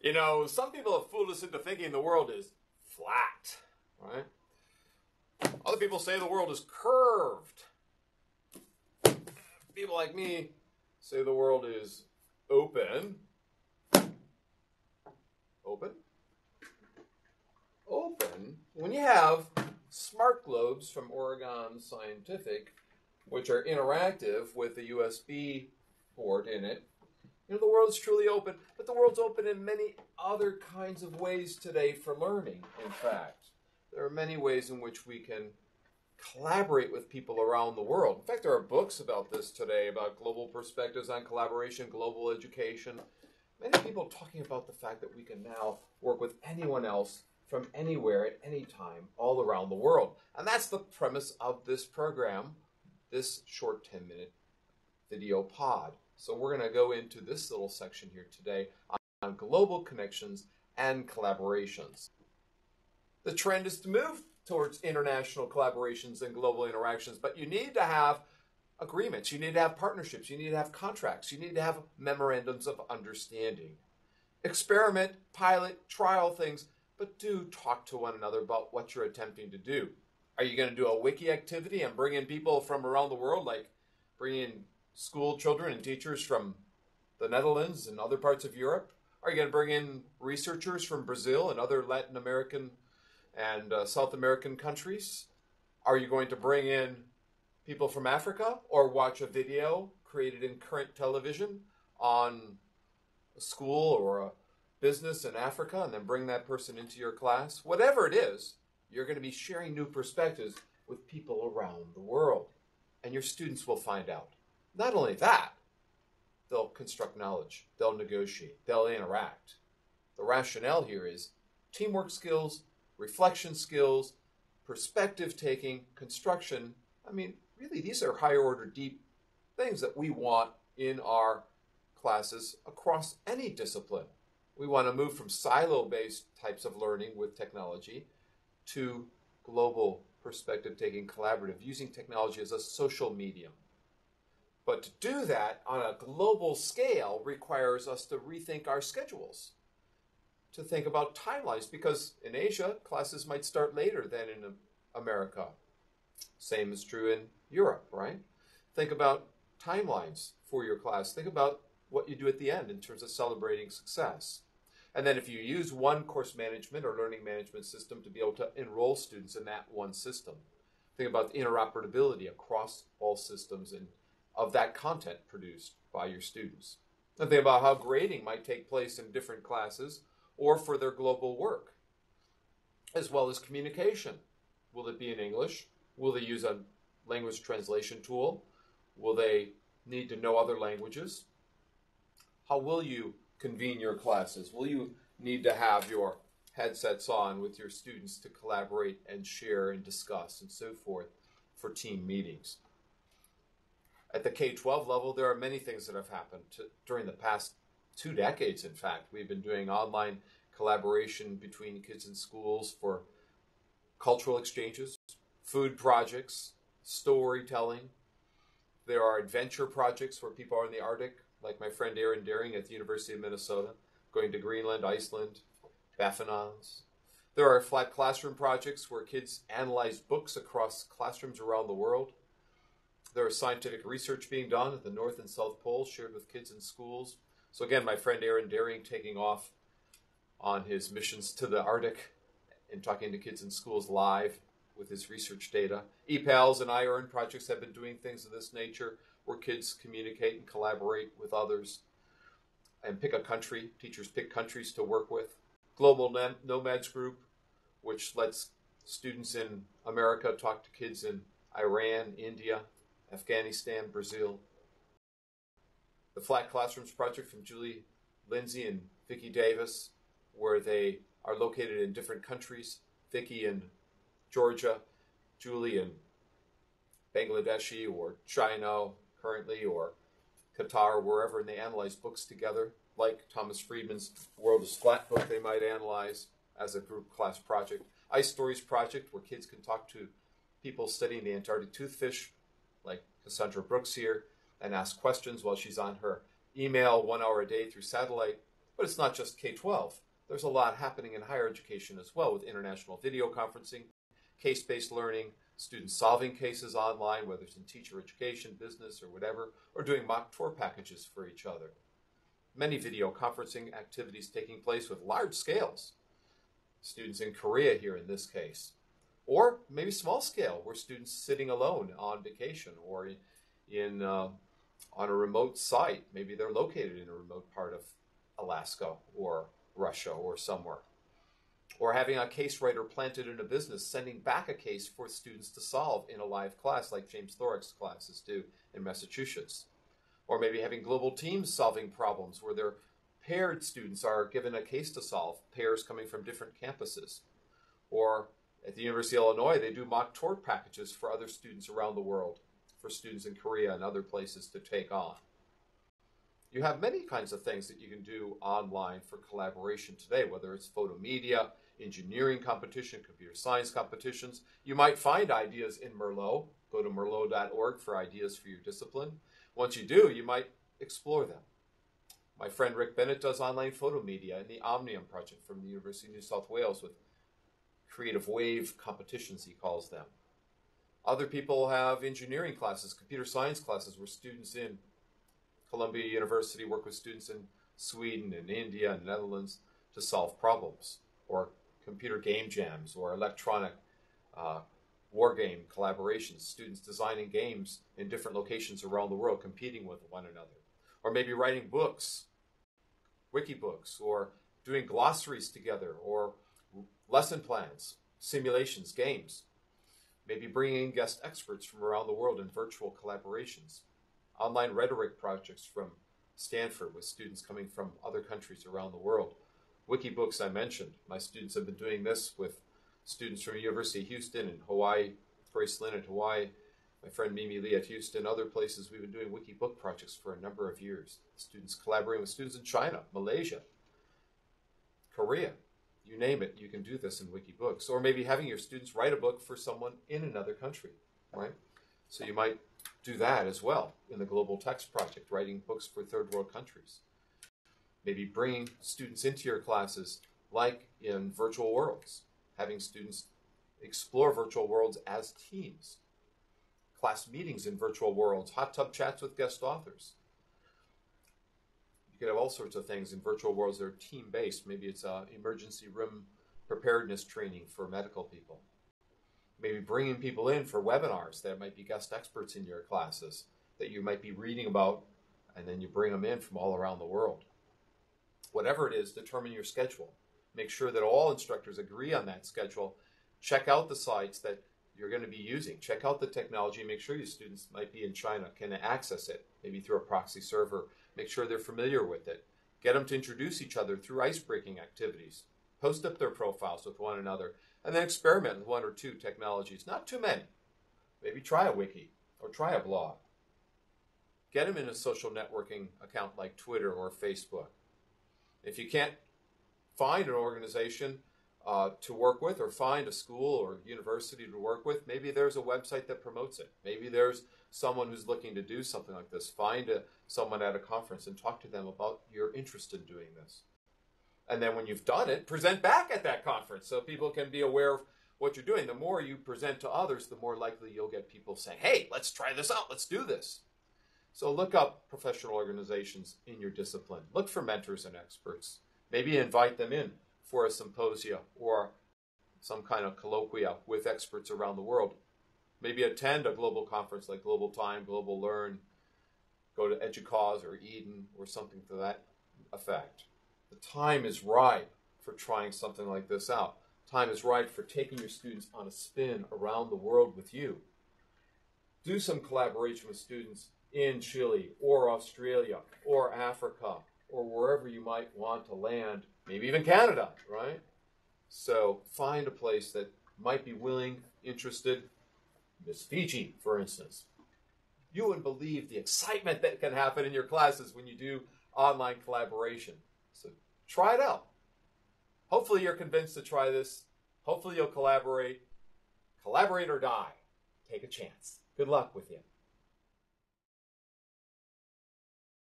You know, some people have fooled us into thinking the world is flat, right? Other people say the world is curved. People like me say the world is open. Open? Open. When you have smart globes from Oregon Scientific, which are interactive with a USB port in it, you know, the world is truly open, but the world's open in many other kinds of ways today for learning, in fact. There are many ways in which we can collaborate with people around the world. In fact, there are books about this today, about global perspectives on collaboration, global education. Many people talking about the fact that we can now work with anyone else from anywhere at any time all around the world. And that's the premise of this program, this short 10-minute video pod. So we're going to go into this little section here today on global connections and collaborations. The trend is to move towards international collaborations and global interactions, but you need to have agreements, you need to have partnerships, you need to have contracts, you need to have memorandums of understanding. Experiment, pilot, trial things, but do talk to one another about what you're attempting to do. Are you going to do a wiki activity and bring in people from around the world, like bring in school children and teachers from the Netherlands and other parts of Europe? Are you going to bring in researchers from Brazil and other Latin American and South American countries? Are you going to bring in people from Africa or watch a video created in current television on a school or a business in Africa and then bring that person into your class? Whatever it is, you're going to be sharing new perspectives with people around the world, and your students will find out. Not only that, they'll construct knowledge, they'll negotiate, they'll interact. The rationale here is teamwork skills, reflection skills, perspective taking, construction. I mean, really, these are higher order, deep things that we want in our classes across any discipline. We want to move from silo-based types of learning with technology to global perspective taking, collaborative, using technology as a social medium. But to do that on a global scale requires us to rethink our schedules, to think about timelines, because in Asia, classes might start later than in America. Same is true in Europe, right? Think about timelines for your class. Think about what you do at the end in terms of celebrating success. And then if you use one course management or learning management system to be able to enroll students in that one system, think about the interoperability across all systems and of that content produced by your students. And think about how grading might take place in different classes or for their global work, as well as communication. Will it be in English? Will they use a language translation tool? Will they need to know other languages? How will you convene your classes? Will you need to have your headsets on with your students to collaborate and share and discuss and so forth for team meetings? At the K-12 level, there are many things that have happened during the past 2 decades, in fact. We've been doing online collaboration between kids and schools for cultural exchanges, food projects, storytelling. There are adventure projects where people are in the Arctic, like my friend Aaron Daring at the University of Minnesota, going to Greenland, Iceland, Baffinans. There are flat classroom projects where kids analyze books across classrooms around the world. There is scientific research being done at the North and South Poles, shared with kids in schools. So again, my friend Aaron Daring taking off on his missions to the Arctic and talking to kids in schools live with his research data. EPALS and iEarn projects have been doing things of this nature where kids communicate and collaborate with others and pick a country. Teachers pick countries to work with. Global Nomads Group, which lets students in America talk to kids in Iran, India, Afghanistan, Brazil. The Flat Classrooms Project from Julie Lindsay and Vicki Davis, where they are located in different countries. Vicki in Georgia, Julie in Bangladeshi or China currently, or Qatar, wherever, and they analyze books together, like Thomas Friedman's World is Flat book they might analyze as a group class project. Ice Stories Project, where kids can talk to people studying the Antarctic toothfish, like Cassandra Brooks here, and ask questions while she's on her email 1 hour a day through satellite. But it's not just K-12. There's a lot happening in higher education as well, with international video conferencing, case-based learning, students solving cases online, whether it's in teacher education, business, or whatever, or doing mock tour packages for each other. Many video conferencing activities taking place with large scales. Students in Korea here in this case. Or maybe small scale, where students sitting alone on vacation or on a remote site. Maybe they're located in a remote part of Alaska or Russia or somewhere. Or having a case writer planted in a business, sending back a case for students to solve in a live class like James Thoric's classes do in Massachusetts. Or maybe having global teams solving problems where their paired students are given a case to solve, pairs coming from different campuses. Or at the University of Illinois, they do mock tour packages for other students around the world, for students in Korea and other places to take on. You have many kinds of things that you can do online for collaboration today, whether it's photo media, engineering competition, computer science competitions. You might find ideas in Merlot. Go to merlot.org for ideas for your discipline. Once you do, you might explore them. My friend Rick Bennett does online photo media in the Omnium project from the University of New South Wales with creative wave competitions, he calls them. Other people have engineering classes, computer science classes, where students in Columbia University work with students in Sweden and India and Netherlands to solve problems, or computer game jams, or electronic war game collaborations, students designing games in different locations around the world, competing with one another. Or maybe writing books, wiki books, or doing glossaries together, or lesson plans, simulations, games. Maybe bringing in guest experts from around the world in virtual collaborations. Online rhetoric projects from Stanford with students coming from other countries around the world. Wiki books I mentioned. My students have been doing this with students from University of Houston and Hawaii, Grace Lynn at Hawaii, my friend Mimi Lee at Houston, other places. We've been doing wiki book projects for a number of years. Students collaborating with students in China, Malaysia, Korea. You name it, you can do this in wiki books. Or maybe having your students write a book for someone in another country, right? So you might do that as well in the Global Text Project, writing books for third world countries. Maybe bringing students into your classes like in virtual worlds, having students explore virtual worlds as teams. Class meetings in virtual worlds, hot tub chats with guest authors. You could have all sorts of things in virtual worlds that are team-based. Maybe it's emergency room preparedness training for medical people. Maybe bringing people in for webinars that might be guest experts in your classes that you might be reading about, and then you bring them in from all around the world. Whatever it is, determine your schedule. Make sure that all instructors agree on that schedule. Check out the sites that you're going to be using. Check out the technology. Make sure your students might be in China, can access it, maybe through a proxy server. Make sure they're familiar with it. Get them to introduce each other through ice-breaking activities. Post up their profiles with one another, and then experiment with one or two technologies. Not too many. Maybe try a wiki or try a blog. Get them in a social networking account like Twitter or Facebook. If you can't find an organization to work with, or find a school or university to work with, maybe there's a website that promotes it. Maybe there's someone who's looking to do something like this. Find someone at a conference and talk to them about your interest in doing this. And then when you've done it, present back at that conference so people can be aware of what you're doing. The more you present to others, the more likely you'll get people saying, hey, let's try this out, let's do this. So look up professional organizations in your discipline. Look for mentors and experts. Maybe invite them in for a symposia or some kind of colloquia with experts around the world. Maybe attend a global conference like Global Time, Global Learn, go to EDUCAUSE or Eden or something to that effect. The time is ripe for trying something like this out. Time is ripe for taking your students on a spin around the world with you. Do some collaboration with students in Chile or Australia or Africa or wherever you might want to land, maybe even Canada, right? So find a place that might be willing, interested. Miss Fiji, for instance. You wouldn't believe the excitement that can happen in your classes when you do online collaboration. So try it out. Hopefully you're convinced to try this. Hopefully you'll collaborate. Collaborate or die. Take a chance. Good luck with you.